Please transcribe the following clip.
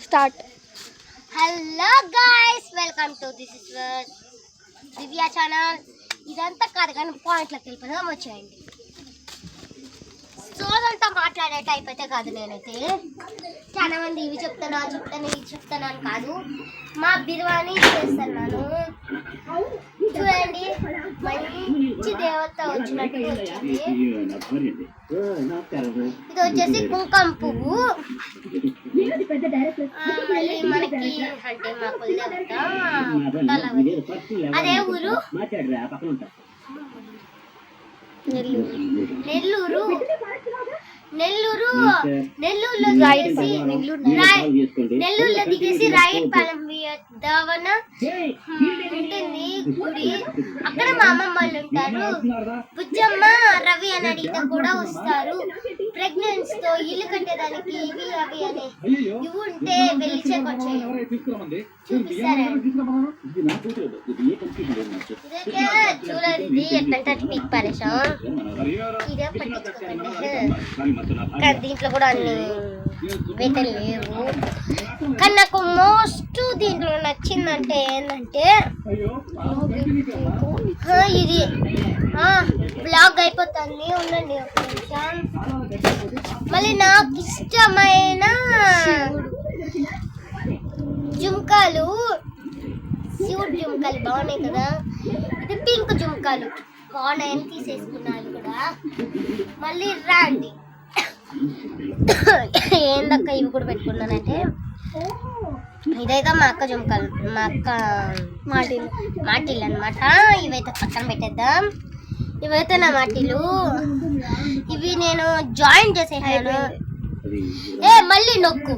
Start. Hello guys, welcome to this is Divya channel. ఇదంతా కాదు కానీ పాయింట్లోకి వెళ్ళిపోదాం, వచ్చేయండి. సోదంతా మాట్లాడే టైప్ అయితే కాదు. నేనైతే చాలా మంది ఇవి చెప్తాను ఇది చెప్తాను అని కాదు, మా బిర్యానీ చేస్తున్నాను. చూడండి, మంచి దేవత వచ్చినట్టు వచ్చింది. ఇది వచ్చేసి కుంకుమ పువ్వు. మళ్ళీ మనకి అంటే మా కులదేవత అదే ఊరు నెల్లూరులో దిగేసి రైట్ పాలెం దావన ఉంటుంది గుడి. అక్కడ మా అమ్మమ్మ వాళ్ళు ఉంటారు. బుజ్జమ్మ రవి అని అడిగితే కూడా వస్తారు. ప్రెగ్నెన్సీతో ఇల్లు కట్టేదానికి ఇవి అవి అని ఇవి ఉంటే వెళ్ళి చెక్కొచ్చాయి. చూపిస్తారా? చూడండి ఎట్లంటే పీక్ పారేసాం. ఇదే పట్టించుకోకండి, కానీ దీంట్లో కూడా అన్ని వేతలు లేవు. కానీ నాకు మోస్ట్ దీంట్లో నచ్చిందంటే ఏంటంటే ఇది బ్లాగ్ అయిపోతుంది. ఉండండి ఒక నిమిషం. మళ్ళీ నాకు ఇష్టమైన జుంకాలు, శివుడు జుంకాలు బాగున్నాయి కదా. ఇది పింక్ జుంకాలు బాగున్నాయని తీసేసుకున్నాను కూడా. మళ్ళీ రాండి ఏందక్క ఇవి కూడా పెట్టుకున్నానంటే, ఇదైతే మా అక్క జుంకాలు, మా అక్క మాటిలు అనమాట. ఇవైతే పక్కన పెట్టేద్దాం. ఇవైతే నా మాటిలు. ఇవి నేను జాయిన్ చేసేసాను. మళ్ళీ నొక్కు